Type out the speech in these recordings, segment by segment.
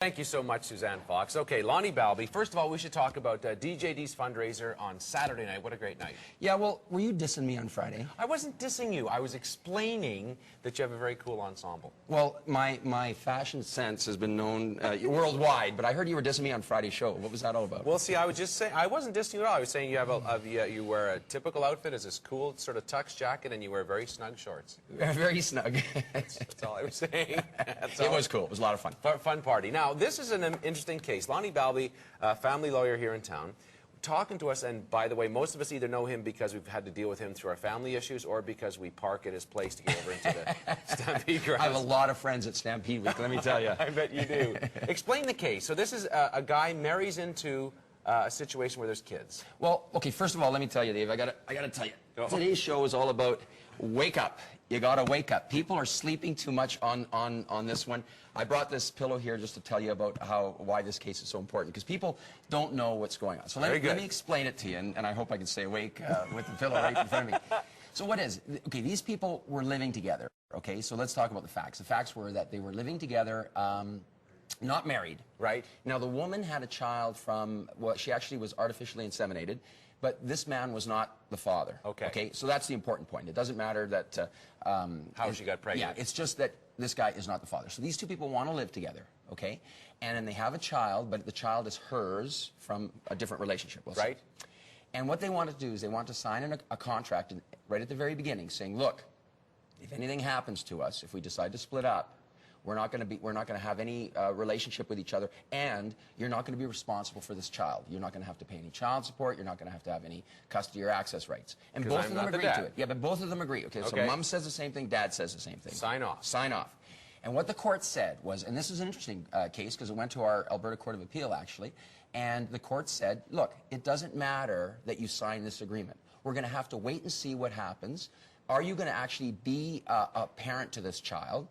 Thank you so much, Suzanne Fox. Okay, Lonny Balbi. First of all, we should talk about DJD's fundraiser on Saturday night. What a great night. Yeah, well, were you dissing me on Friday? I wasn't dissing you. I was explaining that you have a very cool ensemble. Well, my fashion sense has been known worldwide, but I heard you were dissing me on Friday's show. What was that all about? Well, see, I was just saying, I wasn't dissing you at all. I was saying you have you wear a typical outfit as this cool sort of tux jacket, and you wear very snug shorts. Very snug. That's all I was saying. It was cool. It was a lot of fun. Fun party. Now, this is an interesting case. Lonny Balbi, family lawyer here in town, talking to us, and by the way, most of us either know him because we've had to deal with him through our family issues or because we park at his place to get over into the Stampede grounds. I have a lot of friends at Stampede Week, let me tell you. I bet you do. Explain the case. So this is a guy marries into a situation where there's kids. Well, okay, first of all, let me tell you, Dave, I gotta tell you, today's show is all about wake up. You gotta wake up. People are sleeping too much on this one. I brought this pillow here just to tell you about why this case is so important, because people don't know what's going on. So let me explain it to you, and I hope I can stay awake with the pillow right in front of me. So what is, okay, these people were living together, okay? So let's talk about the facts. The facts were that they were living together, not married. Right. Now, the woman had a child from, well, she actually was artificially inseminated, but this man was not the father. Okay. Okay, so that's the important point. It doesn't matter that... how she got pregnant. Yeah, it's just that this guy is not the father. So these two people want to live together, okay? And then they have a child, but the child is hers from a different relationship, we'll say. And what they want to do is they want to sign a contract right at the very beginning saying, look, if anything happens to us, if we decide to split up, we're not going to have any relationship with each other, and you're not going to be responsible for this child. You're not going to have to pay any child support. You're not going to have any custody or access rights. And both of them agree to it. Yeah, but both of them agree. Okay, so mom says the same thing, dad says the same thing. Sign off. Sign off. And what the court said was, and this is an interesting case because it went to our Alberta Court of Appeal, actually, and the court said, look, it doesn't matter that you sign this agreement. We're going to have to wait and see what happens. Are you going to actually be a parent to this child?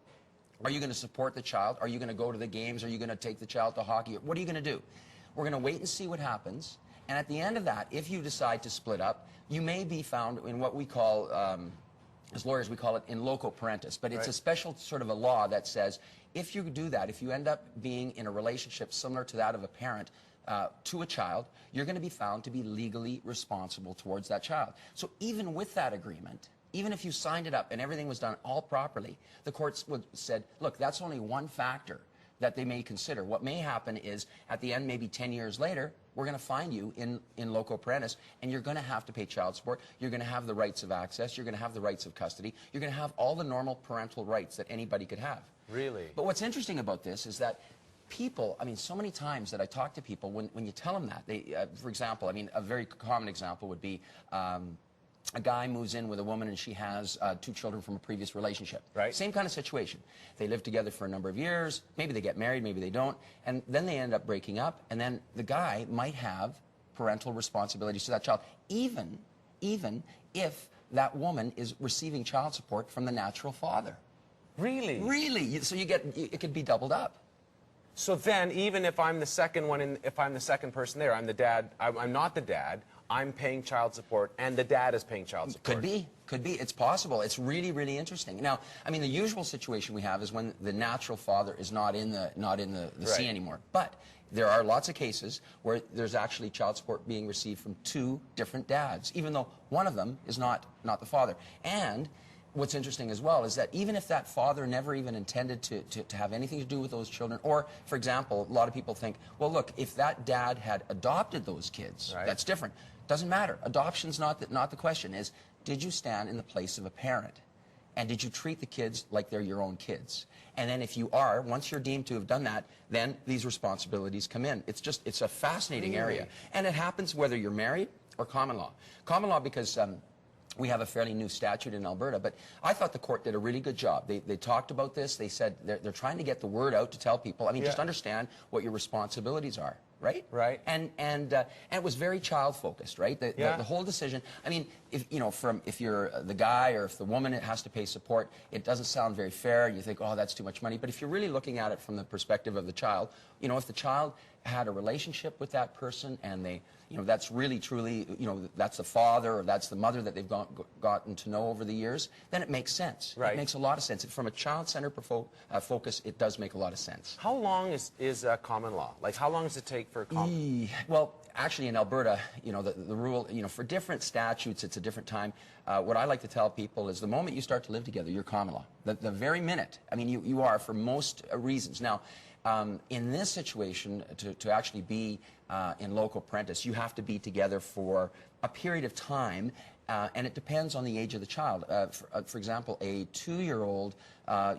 Are you going to support the child? Are you going to go to the games? Are you going to take the child to hockey? What are you going to do? We're going to wait and see what happens. And at the end of that, if you decide to split up, you may be found in what we call, as lawyers, we call it in Loco Parentis. But it's a special sort of a law that says if you do that, if you end up being in a relationship similar to that of a parent to a child, you're going to be found to be legally responsible towards that child. So even with that agreement, even if you signed it up and everything was done all properly, the courts said, look, that's only one factor that they may consider. What may happen is, at the end, maybe 10 years later, we're going to find you in Loco Parentis, and you're going to have to pay child support. You're going to have the rights of access. You're going to have the rights of custody. You're going to have all the normal parental rights that anybody could have. Really? But what's interesting about this is that people, I mean, so many times that I talk to people, when you tell them that, they, for example, I mean, a very common example would be, a guy moves in with a woman and she has 2 children from a previous relationship. Right. Same kind of situation. They live together for a number of years. Maybe they get married, maybe they don't. And then they end up breaking up. And then the guy might have parental responsibilities to that child, even if that woman is receiving child support from the natural father. Really? Really. So you get, it could be doubled up. So then, even if I'm the second one, if I'm the second person there, I'm the dad, I'm not the dad, I'm paying child support, and the dad is paying child support. Could be. Could be. It's possible. It's really, really interesting. Now, I mean, the usual situation we have is when the natural father is not in the scene anymore. But there are lots of cases where there's actually child support being received from 2 different dads, even though one of them is not the father. And what's interesting as well is that even if that father never even intended to have anything to do with those children, or, for example, a lot of people think, well, look, if that dad had adopted those kids, that's different. Doesn't matter. Adoption's not the question. Is, did you stand in the place of a parent? And did you treat the kids like they're your own kids? And then if you are, once you're deemed to have done that, then these responsibilities come in. It's a fascinating area. And it happens whether you're married or common law. Common law because we have a fairly new statute in Alberta, but I thought the court did a really good job. They talked about this. They said they're trying to get the word out to tell people. I mean, just understand what your responsibilities are. right? Right. And it was very child focused, right? The whole decision. I mean, if if you're the guy or if the woman has to pay support, it doesn't sound very fair. You think, oh, that's too much money. But if you're really looking at it from the perspective of the child, if the child had a relationship with that person and they, that's really truly, that's the father or that's the mother that they've gotten to know over the years, then it makes sense. Right. It makes a lot of sense. From a child-centered focus, it does make a lot of sense. How long is common law? Like, how long does it take for common? Well, actually, in Alberta, the rule, for different statutes, it's a different time. What I like to tell people is the moment you start to live together, you're common law. The very minute. I mean, you are for most reasons. Now, in this situation, to actually be in Loco Parentis, you have to be together for a period of time, and it depends on the age of the child. For example, a 2-year-old,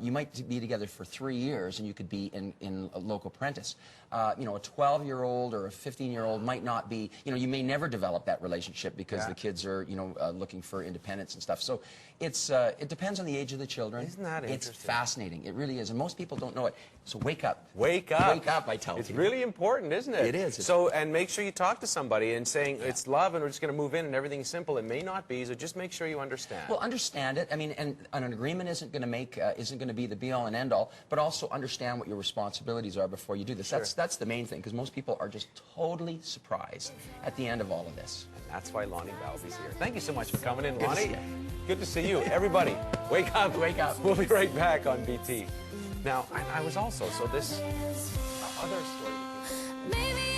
you might be together for 3 years, and you could be in Loco Parentis. A 12-year-old or a 15-year-old might not be, you may never develop that relationship because the kids are, looking for independence and stuff. So it depends on the age of the children. Isn't that interesting? It's fascinating. It really is, and most people don't know it. So wake up. Wake up. Wake up, I tell you. It's really important, isn't it? It is. So, and make sure you talk to somebody and saying it's love and we're just going to move in and everything's simple. It may not be, so just make sure you understand. Well, understand it. I mean, and an agreement isn't going to be the be-all and end-all, but also understand what your responsibilities are before you do this. Sure. That's the main thing, because most people are just totally surprised at the end of all of this. And that's why Lonny Balbi's here. Thank you so much for coming in, Good to Lonny. see you. Good to see you. Everybody, wake up. Wake up. We'll be right back on BT. Now, I was also, so this other story. Maybe